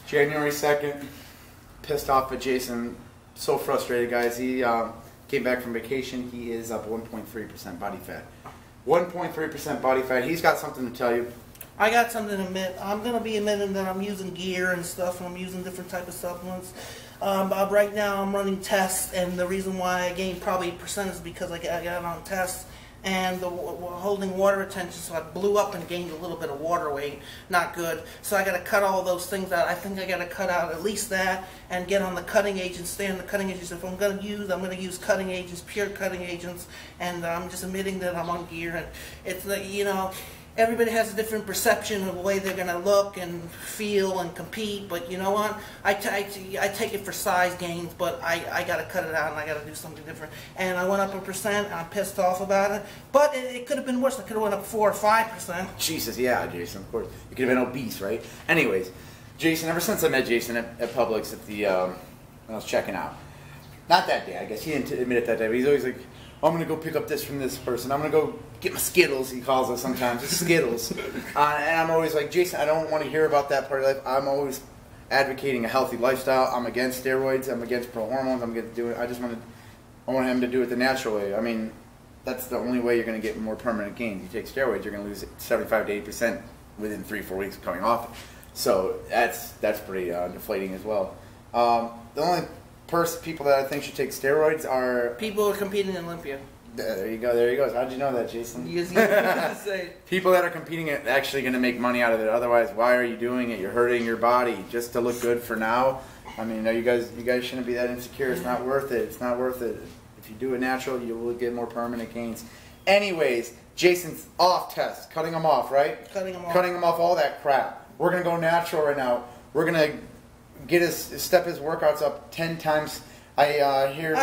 January 2nd, pissed off at Jason. So frustrated, guys. He came back from vacation. He is up 1.3% body fat. 1.3% body fat. He's got something to tell you. I got something to admit. I'm going to be admitting that I'm using gear and stuff, and I'm using different type of supplements. But right now I'm running tests, and the reason why I gained probably 8% is because I got on tests and holding water retention, so I blew up and gained a little bit of water weight. Not good. So I got to cut all those things out. I think I got to cut out at least that and get on the cutting agents, stay on the cutting agents. If I'm going to use cutting agents, pure cutting agents, and I'm just admitting that I'm on gear. And it's like, you know, everybody has a different perception of the way they're going to look and feel and compete, but you know what? I take it for size gains, but I got to cut it out and I got to do something different. And I went up 1%, and I'm pissed off about it, but it could have been worse. I could have went up 4 or 5%. Jesus, yeah, Jason, of course. You could have been obese, right? Anyways, Jason, ever since I met Jason at Publix at the, when I was checking out, not that day, I guess, he didn't admit it that day, but he's always like, I'm going to go pick up this from this person. I'm going to go get my Skittles, he calls us sometimes. It's Skittles. And I'm always like, Jason, I don't want to hear about that part of life. I'm always advocating a healthy lifestyle. I'm against steroids. I'm against pro hormones. I'm going to do it. I want him to do it the natural way. I mean, that's the only way you're going to get more permanent gains. You take steroids, you're going to lose 75 to 80% within 3-4 weeks of coming off it. So that's pretty deflating as well. The only people that I think should take steroids are people who are competing in Olympia. There you go. There you go. How'd you know that, Jason? You say. People that are competing are actually going to make money out of it. Otherwise, why are you doing it? You're hurting your body just to look good for now. I mean, you guys shouldn't be that insecure. It's not worth it. It's not worth it. If you do it natural, you will get more permanent gains. Anyways, Jason's off test, cutting them off, right? Cutting them off. Cutting them off all that crap. We're going to go natural right now. We're going to step his workouts up 10 times. I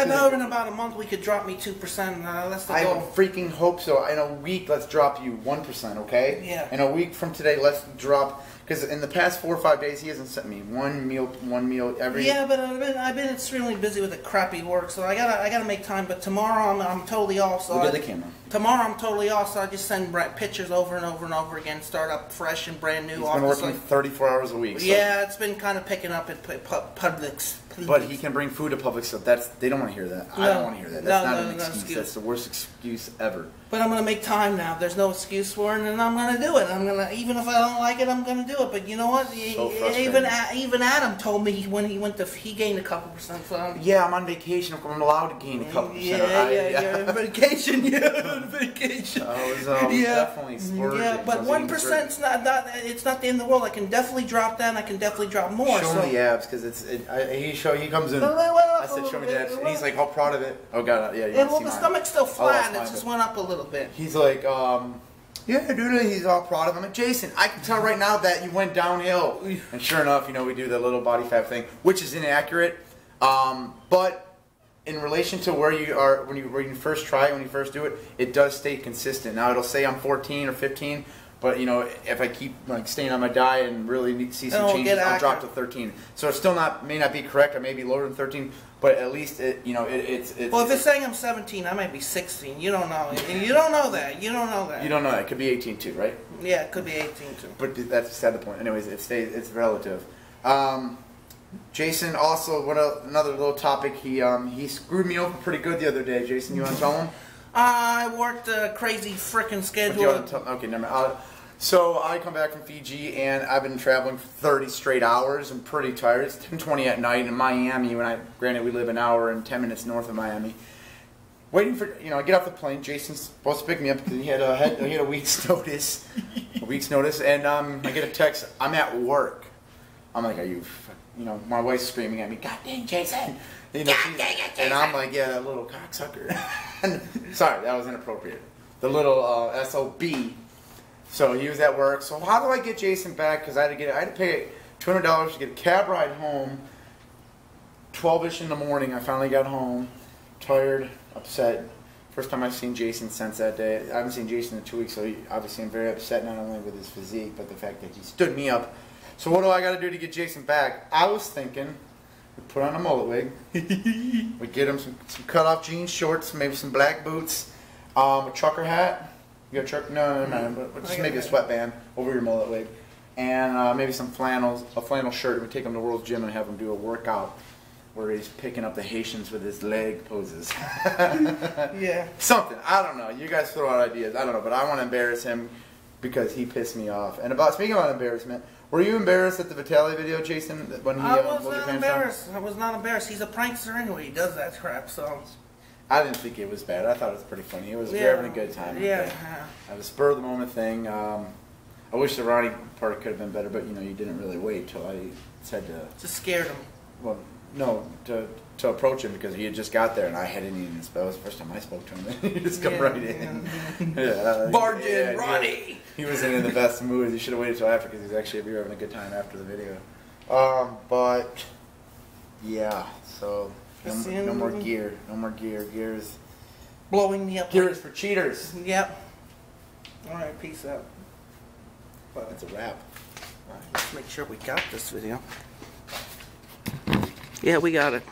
know in about a month we could drop me 2%. That's the goal. I freaking hope so. In a week, let's drop you 1%, okay? Yeah. In a week from today, let's drop, because in the past 4 or 5 days, he hasn't sent me one meal every. Yeah, but I've been extremely busy with the crappy work, so I gotta make time. But tomorrow I'm totally off. So look at the camera. Tomorrow I'm totally off, so I just send pictures over and over and over again. Start up fresh and brand new. He's been working 34 hours a week. So. Yeah, it's been kind of picking up at Publix. But he can bring food to Publix, so they don't want to hear that. No, I don't want to hear that. That's not an excuse. excuse. That's the worst excuse ever. But I'm gonna make time now. There's no excuse for it, and I'm gonna do it. Even if I don't like it, I'm gonna do it. But you know what? So even Adam told me when he gained a couple percent. So yeah, I'm on vacation. I'm allowed to gain a couple percent. Yeah, vacation. Yeah, vacation. I was definitely splurging. Yeah, but 1%'s not it's not the end of the world. I can definitely drop that, and I can definitely drop more. Show me the abs, because he comes in. I said, show me the abs, and he's like, all proud of it. Oh god, yeah. And well, the stomach's still flat, and it just went up a little bit. He's like, yeah, dude, he's all proud of him. I'm like, Jason, I can tell right now that you went downhill. And sure enough, we do the little body fat thing, which is inaccurate. But in relation to where you are when you first try it, when you first do it, it does stay consistent. Now it'll say I'm 14 or 15. But if I keep staying on my diet and really see some changes, I'll drop to 13. So it still may not be correct. I may be lower than 13, but at least it's. Well, if it's saying I'm 17, I might be 16. You don't know. You don't know that. You don't know that. You don't know that. It could be 18 too, right? Yeah, it could be 18 too. But that's beside the point. Anyways, it's relative. Jason also another little topic. He screwed me over pretty good the other day. Jason, you want to tell him? I worked a crazy frickin' schedule. Okay, never mind. So I come back from Fiji, and I've been traveling for 30 straight hours. I'm pretty tired. It's 10:20 at night in Miami. Granted, we live an hour and 10 minutes north of Miami. Waiting for I get off the plane. Jason's supposed to pick me up because he had a week's notice. And I get a text. I'm at work. I'm like, are you? My wife's screaming at me. God dang, Jason! God dang it, Jason! And I'm like, yeah, that little cocksucker. Sorry, that was inappropriate. The little SOB. So he was at work. So how do I get Jason back? Because I had to pay $200 to get a cab ride home. 12ish in the morning. I finally got home, tired, upset. First time I've seen Jason since that day. I haven't seen Jason in 2 weeks, so obviously I'm very upset, not only with his physique, but the fact that he stood me up. So what do I got to do to get Jason back? I was thinking we put on a mullet wig. We get him some cut-off jeans, shorts, maybe some black boots, a trucker hat. You got a trucker? No, but just maybe a sweatband over your mullet wig. and maybe some flannels, a flannel shirt, and we take him to World's Gym and have him do a workout where he's picking up the Haitians with his leg poses. Yeah. Something. I don't know. You guys throw out ideas. I don't know, but I want to embarrass him because he pissed me off. And speaking about embarrassment, were you embarrassed at the Vitale video, Jason, when he I was pulled your not pants embarrassed. I was not embarrassed. He's a prankster anyway. He does that crap, so. I didn't think it was bad. I thought it was pretty funny. It was we're having a good time. Yeah. It was a spur of the moment thing. I wish the Ronnie part could have been better, but you know, you didn't really wait till I said to. Just scared him. Well, no, to approach him because he had just got there and I hadn't even. That was the first time I spoke to him. He just come right in. Yeah. Barge in, Ronnie. He wasn't in the best mood. You should have waited till after because he was actually having a good time after the video. But yeah, so no more gear. No more gear. Gear is blowing me up. Gear is for cheaters. Yep. All right, peace out. But that's a wrap. All right, let's make sure we got this video. Yeah, we got it.